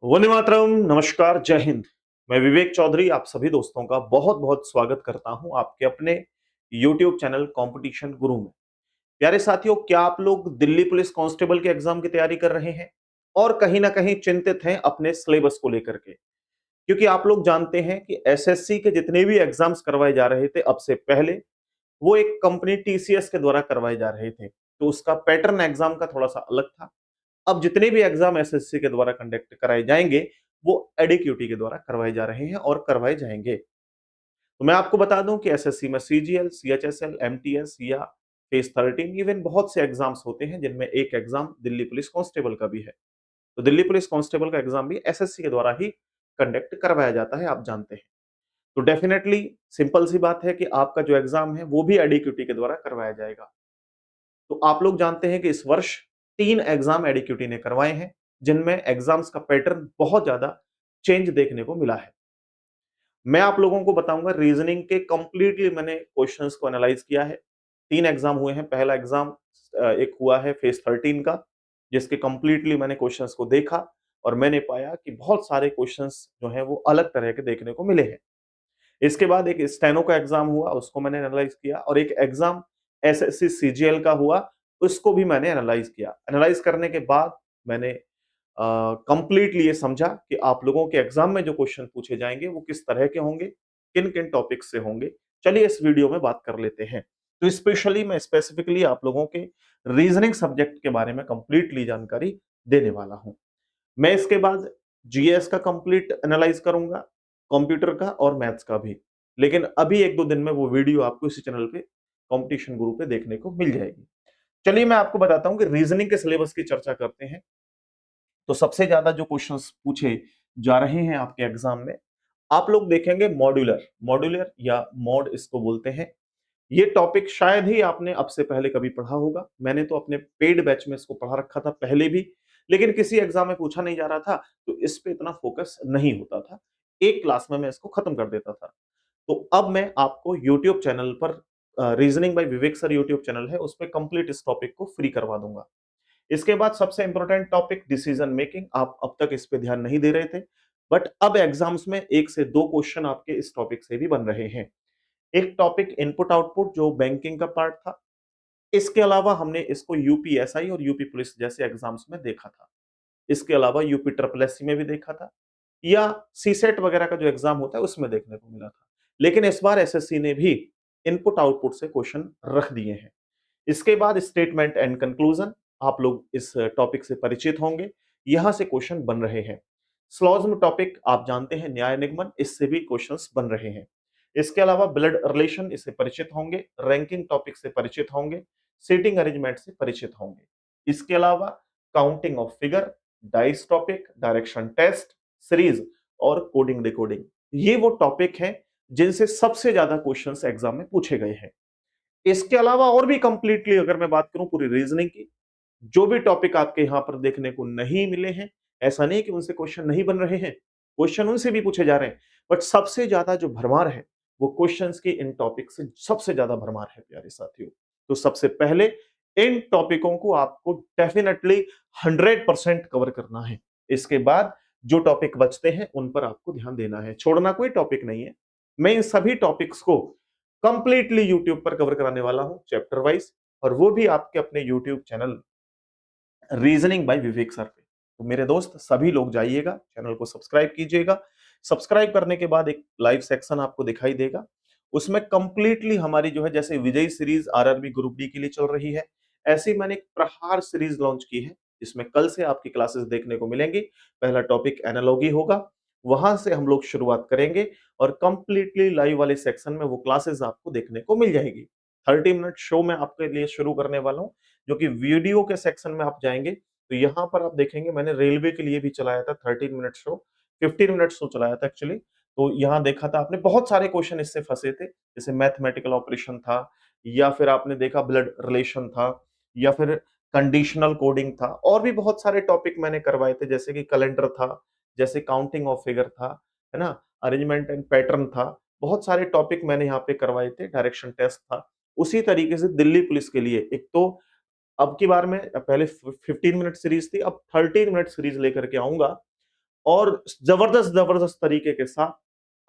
वंदे मातरम। नमस्कार, जय हिंद। मैं विवेक चौधरी आप सभी दोस्तों का बहुत बहुत स्वागत करता हूं आपके अपने YouTube चैनल कंपटीशन गुरु में। प्यारे साथियों, क्या आप लोग दिल्ली पुलिस कांस्टेबल के एग्जाम की तैयारी कर रहे हैं और कहीं ना कहीं चिंतित हैं अपने सिलेबस को लेकर के? क्योंकि आप लोग जानते हैं कि एसएससी के जितने भी एग्जाम्स करवाए जा रहे थे अब से पहले, वो एक कंपनी टीसीएस के द्वारा करवाए जा रहे थे, तो उसका पैटर्न एग्जाम का थोड़ा सा अलग था। अब जितने भी एग्जाम एसएससी के द्वारा कंडक्ट कराए जाएंगे, वो एडीक्यूटी के द्वारा करवाए जा रहे हैं और करवाए जाएंगे। तो मैं आपको बता दूं कि एसएससी में सीजीएल, सीएचएसएल, एमटीएस या फेस 13 इवन बहुत से एग्जाम्स होते हैं, जिनमें एक एग्जाम दिल्ली पुलिस कांस्टेबल का भी है। तो दिल्ली पुलिस कांस्टेबल का एग्जाम भी एसएससी के द्वारा ही कंडक्ट करवाया जाता है, आप जानते हैं। तो डेफिनेटली सिंपल सी बात है कि आपका जो एग्जाम है वो भी एडीक्यूटी के द्वारा करवाया जाएगा। तो आप लोग जानते हैं कि इस वर्ष 3 एग्जाम एडीक्यूटी ने करवाए हैं, जिनमें एग्जाम्स का पैटर्न बहुत ज्यादा चेंज देखने को मिला है। मैं आप लोगों को बताऊंगा रीजनिंग के कंप्लीटली मैंने क्वेश्चंस को एनालाइज किया है। 3 एग्जाम हुए हैं। पहला एग्जाम एक हुआ है फेस 13 का, जिसके कंप्लीटली मैंने क्वेश्चंस को देखा और मैंने पाया कि बहुत सारे क्वेश्चंस जो हैं वो अलग तरह के देखने को मिले हैं। इसके बाद एक स्टेनो का एग्जाम हुआ, उसको मैंने एनालाइज किया और एक एग्जाम एसएससी सीजीएल का हुआ, उसको भी मैंने एनालाइज किया। एनालाइज करने के बाद मैंने कंप्लीटली ये समझा कि आप लोगों के एग्जाम में जो क्वेश्चन पूछे जाएंगे वो किस तरह के होंगे, किन-किन टॉपिक से होंगे। चलिए इस वीडियो में बात कर लेते हैं। तो स्पेशली मैं स्पेसिफिकली आप लोगों के रीजनिंग सब्जेक्ट के बारे में कंप्लीटली जानकारी देने वाला हूं। मैं इसके बाद जीएस का कंप्लीट एनालाइज करूंगा, कंप्यूटर का और मैथ्स का भी। लेकिन अभी 1-2 दिन में वो वीडियो आपको इसी चैनल पे कंपटीशन गुरु पे देखने को मिल जाएगी। चलिए मैं आपको बताता हूं कि रीजनिंग के सिलेबस की चर्चा करते हैं। तो सबसे ज्यादा जो क्वेश्चंस पूछे जा रहे हैं आपके एग्जाम में, आप लोग देखेंगे मॉड्यूलर मॉड्यूलर या मॉड इसको बोलते हैं। ये टॉपिक शायद ही आपने अब से पहले कभी पढ़ा होगा। मैंने तो अपने पेड बैच में इसको पढ़ा रखा था पहले भी, लेकिन किसी एग्जाम में पूछा नहीं जा रहा था, तो इस पे इतना फोकस नहीं होता था। एक क्लास में मैं इसको खत्म कर देता था। तो अब मैं आपको यूट्यूब चैनल पर रीजनिंग बाय विवेक सर यूट्यूब चैनल है, उस पे कंप्लीट इस टॉपिक को फ्री करवा दूंगा। इसके बाद सबसे इंपॉर्टेंट टॉपिक डिसीजन मेकिंग। आप अब तक इस पे ध्यान नहीं दे रहे थे, बट अब एग्जाम्स में 1 से 2 क्वेश्चन आपके इस टॉपिक से भी बन रहे हैं। एक टॉपिक इनपुट आउटपुट जो बैंकिंग का पार्ट था। इसके अलावा हमने इसको यूपीएसआई और यूपी पुलिस जैसे एग्जाम्स में देखा था। इसके अलावा यूपी ट्रिपल एससी में भी देखा था, या सीसेट वगैरह का जो एग्जाम होता है उसमें देखने को मिला था। लेकिन इस बार एसएससी ने भी इनपुट आउटपुट से क्वेश्चन रख दिए हैं। इसके बाद स्टेटमेंट एंड कंक्लूजन, आप लोग इस टॉपिक से परिचित होंगे, यहां से क्वेश्चन बन रहे हैं। स्लॉज्म टॉपिक आप जानते हैं, न्याय निगमन, इससे भी क्वेश्चंस बन रहे हैं। इसके अलावा ब्लड रिलेशन, इससे परिचित होंगे। रैंकिंग टॉपिक से परिचित होंगे। सीटिंग अरेंजमेंट से परिचित होंगे। इसके अलावा counting of figure, dice topic, direction test, series और कोडिंग डिकोडिंग, ये वो टॉपिक हैं जिनसे सबसे ज्यादा क्वेश्चंस एग्जाम में पूछे गए हैं। इसके अलावा और भी कंप्लीटली अगर मैं बात करूं पूरी रीजनिंग की, जो भी टॉपिक आपके यहां पर देखने को नहीं मिले हैं, ऐसा नहीं कि उनसे क्वेश्चन नहीं बन रहे हैं, क्वेश्चन उनसे भी पूछे जा रहे हैं, बट सबसे ज्यादा जो भरमार है वो क्वेश्चंस की इन टॉपिक से सबसे ज्यादा भरमार है प्यारे साथियों। तो सबसे पहले इन टॉपिकों को आपको डेफिनेटली 100% कवर करना है। इसके बाद जो टॉपिक बचते हैं उन पर आपको ध्यान देना है, छोड़ना कोई टॉपिक नहीं है। मैं इन सभी टॉपिक्स को कंप्लीटली यूट्यूब पर कवर कराने वाला हूं चैप्टर वाइज, और वो भी आपके अपने यूट्यूब चैनल रीजनिंग बाय विवेक सर पे। तो मेरे दोस्त सभी लोग जाइएगा, चैनल को सब्सक्राइब कीजिएगा। सब्सक्राइब करने के बाद एक लाइव सेक्शन आपको दिखाई देगा, उसमें कंप्लीटली हमारी जो है, जैसे विजय सीरीज आरआरबी ग्रुप डी के लिए चल रही है, ऐसी मैंने एक प्रहार सीरीज लॉन्च की है, जिसमें कल से आपकी क्लासेस देखने को मिलेंगी। पहला टॉपिक एनालॉगी होगा, वहां से हम लोग शुरुआत करेंगे और कंप्लीटली लाइव वाले सेक्शन में वो क्लासेस आपको देखने को मिल जाएगी। 30 मिनट शो मैं आपके लिए शुरू करने वाला हूँ, जो कि वीडियो के सेक्शन में आप जाएंगे तो यहाँ पर आप देखेंगे मैंने रेलवे के लिए भी चलाया था 13 मिनट शो, 15 मिनट शो चलाया था एक्चुअली। तो यहाँ देखा था आपने बहुत सारे क्वेश्चन इससे फंसे थे, जैसे मैथमेटिकल ऑपरेशन था, या फिर आपने देखा ब्लड रिलेशन था, या फिर कंडीशनल कोडिंग था, और भी बहुत सारे टॉपिक मैंने करवाए थे, जैसे कि कैलेंडर था, जैसे काउंटिंग ऑफ फिगर था, है ना, अरेंजमेंट एंड पैटर्न था। बहुत सारे टॉपिक मैंने यहाँ पे करवाए थे, डायरेक्शन टेस्ट था। उसी तरीके से दिल्ली पुलिस के लिए एक तो अब की बार में, पहले 15 मिनट सीरीज थी, अब 13 मिनट सीरीज लेकर के आऊंगा। और जबरदस्त जबरदस्त तरीके के साथ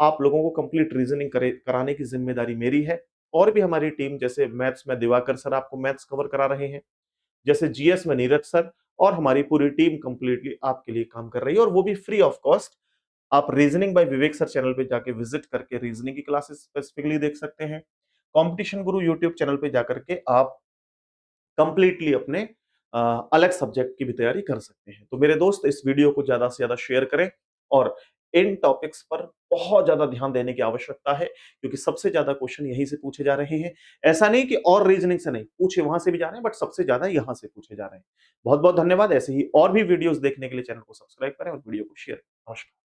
आप लोगों को कंप्लीट रीजनिंग कराने की जिम्मेदारी मेरी है। और भी हमारी टीम, जैसे मैथ्स में दिवाकर सर आपको मैथ्स कवर करा रहे हैं, जैसे जीएस में नीरज सर, और हमारी पूरी टीम कंप्लीटली आपके लिए काम कर रही है, और वो भी फ्री ऑफ कॉस्ट। आप रीजनिंग बाय विवेक सर चैनल पे जाके विजिट करके रीजनिंग की क्लासेस स्पेसिफिकली देख सकते हैं। कंपटीशन गुरु यूट्यूब चैनल पे जाकर के आप कंप्लीटली अपने अलग सब्जेक्ट की भी तैयारी कर सकते हैं। तो मेरे दोस्त, इस वीडियो को ज्यादा से ज्यादा शेयर करें, और इन टॉपिक्स पर बहुत ज्यादा ध्यान देने की आवश्यकता है, क्योंकि सबसे ज्यादा क्वेश्चन यहीं से पूछे जा रहे हैं। ऐसा नहीं कि और रीजनिंग से नहीं पूछे, वहां से भी जा रहे हैं, बट सबसे ज्यादा यहां से पूछे जा रहे हैं। बहुत बहुत धन्यवाद। ऐसे ही और भी वीडियोस देखने के लिए चैनल को सब्सक्राइब करें और वीडियो को शेयर करें। नमस्कार।